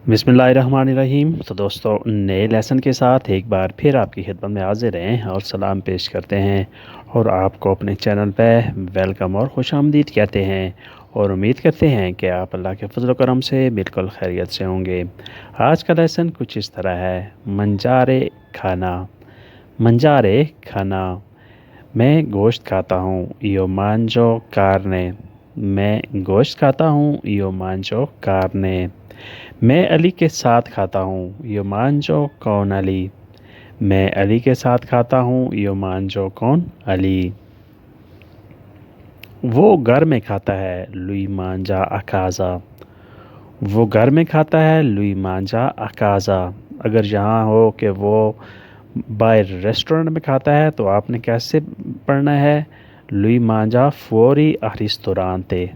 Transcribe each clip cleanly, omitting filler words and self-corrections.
बिस्मिल्लाहिर्रहमानिर्रहीम। तो दोस्तों, नए लेसन के साथ एक बार फिर आपकी खिदमत में हाजिर हैं और सलाम पेश करते हैं और आपको अपने चैनल पे वेलकम और खुशामदीद कहते हैं और उम्मीद करते हैं कि आप अल्लाह के फजल करम से बिल्कुल खैरियत से होंगे। आज का लेसन कुछ इस तरह है। मंजारे खाना। मंजारे खाना। मैं गोश्त खाता हूँ, यो मांजो कारने। मैं गोश्त खाता हूँ, यो मांजो कारने। मैं अली के साथ खाता हूँ, यो मांजो कौन अली। मैं अली के साथ खाता हूँ, यो मांजो कौन अली। वो घर में खाता है, लुई मांजा अकाज़ा। वो घर में खाता है, लुई मांजा अकाज़ा। अगर यहाँ हो कि वो बाहर रेस्टोरेंट में खाता है तो आपने कैसे पढ़ना है? लुई मांजा फुओरी a ristorante।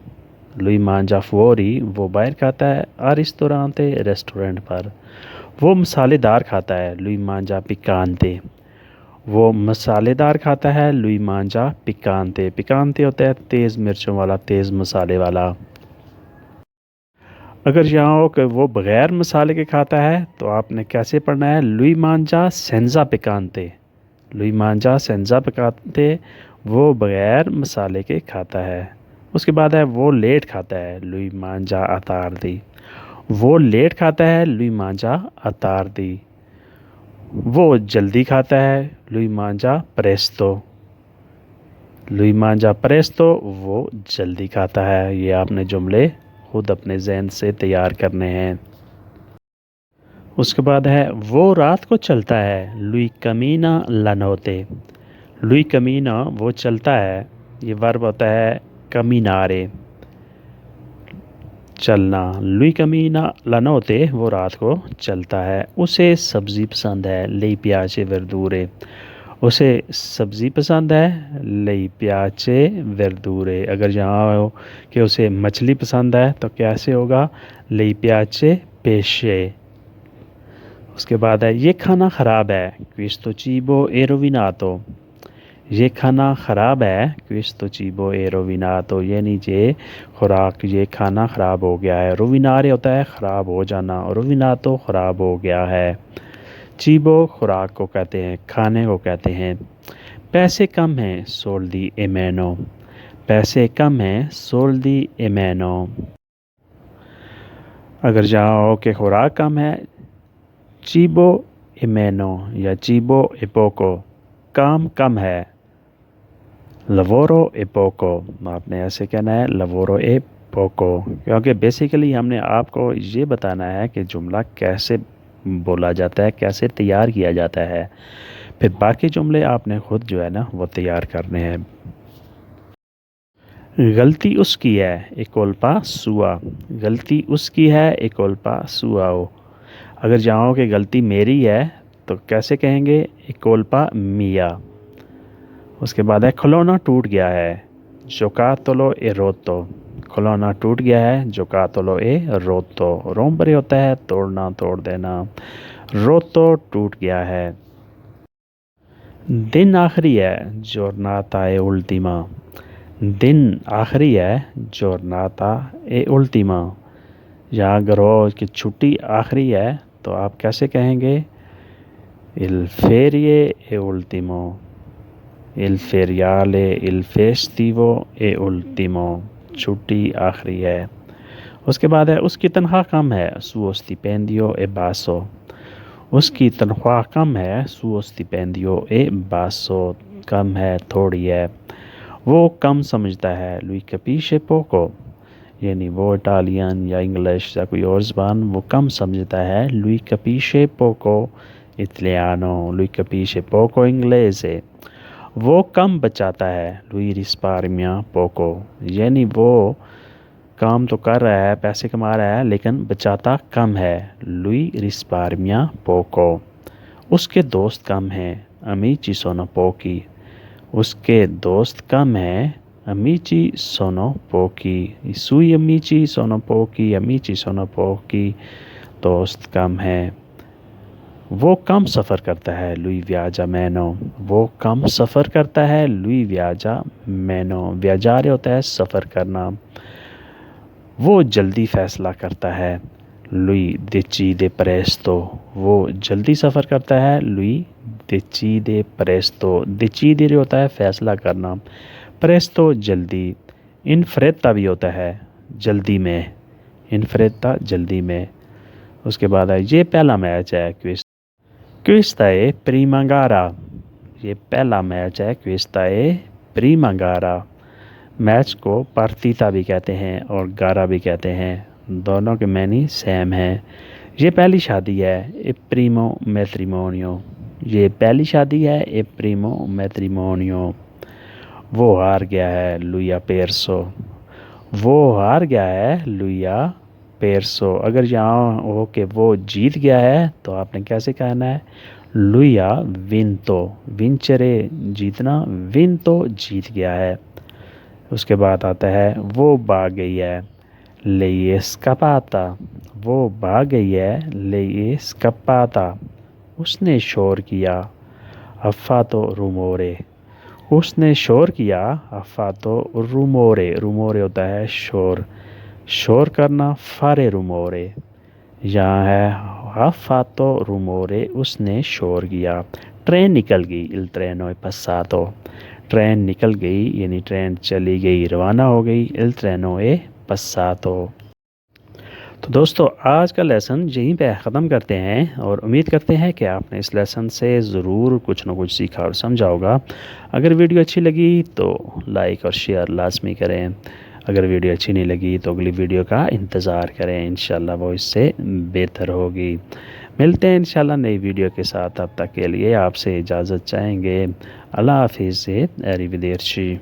लुई मांजा फुओरी वो बाहर खाता है, a ristorante रेस्टोरेंट पर। वो मसालेदार खाता है, लुई मांजा पिकांते। वो मसालेदार खाता है, लुई मांजा पिकांते। पिकांते होता है तेज़ मिर्चों वाला, तेज़ मसाले वाला। अगर यहाँ हो कि वो बग़ैर मसाले के खाता है तो आपने कैसे पढ़ना है? लुई मांजा सेंजा पिकांते। लुई मांजा सेंजा पिकांते वो बग़ैर मसाले के खाता है। उसके बाद है वो लेट खाता है, लुई मांजा अतारदी। वो लेट खाता है, लुई मांजा अतारदी। वो जल्दी खाता है, लुई मांजा प्रेस्तो। लुई मांजा प्रेस्तो वो जल्दी खाता है। ये आपने जुमले खुद अपने जहन से तैयार करने हैं। उसके बाद है वो रात को चलता है, लुई कमीना लनोते। लुई कमीना वो चलता है, ये वर्ब होता है कमीनारे, चलना। लुई कमीना लनोते वो रात को चलता है। उसे सब्ज़ी पसंद है, लेई प्याचे वर्दूरे। उसे सब्ज़ी पसंद है, लेई प्याचे वर्दूरे। अगर यहाँ हो कि उसे मछली पसंद है तो कैसे होगा? लेई प्याचे पेशे। उसके बाद है ये खाना ख़राब है, क्विस्तो चीबो ए रोविनातो। ये खाना ख़राब है, क्विस्तो चीबो ए रोविनातो। ये नीचे खुराक, ये खाना ख़राब हो गया है। रोविनारे होता है ख़राब हो जाना और रोविनातो ख़राब हो गया है। चीबो खुराक को कहते हैं, खाने को कहते हैं। पैसे कम हैं, सोल्दी एमेनो। पैसे कम हैं, सोल्दी एमेनो। अगर जहाँ हो कि खुराक कम है, चीबो एमेनो या चीबो एपोको, काम कम है। लवोरो एपोको, आपने ऐसे कहना है लवोरो एपोको, क्योंकि बेसिकली हमने आपको ये बताना है कि जुमला कैसे बोला जाता है, कैसे तैयार किया जाता है। फिर बाकी जुमले आपने खुद जो है ना वो तैयार करने हैं। गलती उसकी है, एकोल्पा सुआ। गलती उसकी है, एकोल्पा सुआओ। अगर जाओ कि गलती मेरी है तो कैसे कहेंगे? एकोल्पा मिया। उसके बाद है खिलौना टूट गया है, जोकातोलो ए रोतो। खिलौना टूट गया है, जोकातोलो ए रोतो। रोम्बरे होता है तोड़ना, तोड़ देना। रोतो टूट गया है। दिन आखिरी है, जोरनाता ए उल्टीमा। दिन आखिरी है, जोरनाता ए उल्टीमा। या अगर हो कि छुट्टी आखिरी है तो आप कैसे कहेंगे? इल फेरिए ए उल्टीमो। इल फेरियाले इल फेस्टिवो ए उल्टीमो। छुट्टी आखिरी है। उसके बाद है उसकी तनख्वाह कम है, सुओ स्टिपेंडियो ए बासो। उसकी तनख्वाह कम है, सुओ स्टिपेंडियो ए बासो। कम है, थोड़ी है। वो कम समझता है, लुई कैपिशे पोको। यानी वो इटालियन या इंग्लिश या कोई और ज़बान वो कम समझता है, लुई कैपिशे पोको इटालियानो। लुई कैपिशे पोको इंग्लेसे। वो कम बचाता है, लुई रिस्पार्मिया पोको। यानी वो काम तो कर रहा है, पैसे कमा रहा है, लेकिन बचाता कम है, लुई रिस्पार्मिया पोको। उसके दोस्त कम हैं, अमीची सोनो पोकी। उसके दोस्त कम हैं, अमीची सोनो पोकी। सुई अमीची सोनो पोकी, अमीची सोनो पोकी। दोस्त कम है। वो कम सफ़र करता है, लुई व्याजा मैनो। वो कम सफ़र करता है, लुई व्याजा मैनो। व्याजारे होता है सफ़र करना। वो जल्दी फ़ैसला करता है, lui decide presto, वो जल्दी सफ़र करता है। lui decide presto, decidere होता है फैसला करना, presto जल्दी। in fretta भी होता है जल्दी में, in fretta जल्दी में। उसके बाद है ये पहला मैच है questa è prima gara, ये पहला मैच है questa è prima gara। मैच को पार्टीता भी कहते हैं और गारा भी कहते हैं, दोनों के मैनी सेम हैं। ये पहली शादी है ए प्रीमो मैट्रिमोनियो, ये पहली शादी है ए प्रीमो मैट्रिमोनियो। वो हार गया है लुइया पेरसो, वो हार गया है लुइया पेरसो। अगर यहाँ हो कि वो जीत गया है तो आपने कैसे कहना है, लुइया विंतो, विंचरे जीतना, विंतो जीत गया है। उसके बाद आता है वो भाग गई है, ले स्कापाता, वो भाग गई है, ले स्कापाता, उसने शोर किया, अफ़ातो रूमोरे, उसने शोर किया, अफ़ातो रूमोरे, रूमोरे होता है शोर, शोर करना, फारे रूमोरे। यहाँ है अफ़ातो रूमोरे, उसने शोर किया। ट्रेन निकल गई, इल ट्रेनो è passato, ट्रेन निकल गई यानी ट्रेन चली गई, रवाना हो गई, इल ट्रेनो è passato। तो दोस्तों आज का लेसन यहीं पे ख़त्म करते हैं और उम्मीद करते हैं कि आपने इस लेसन से ज़रूर कुछ ना कुछ सीखा और समझा होगा। अगर वीडियो अच्छी लगी तो लाइक और शेयर लाजमी करें, अगर वीडियो अच्छी नहीं लगी तो अगली वीडियो का इंतज़ार करें, इंशाल्लाह वो इससे बेहतर होगी। मिलते हैं इंशाल्लाह नई वीडियो के साथ, तब तक के लिए आपसे इजाज़त चाहेंगे। अल्लाह हाफिज़, अरिवदेर्ची।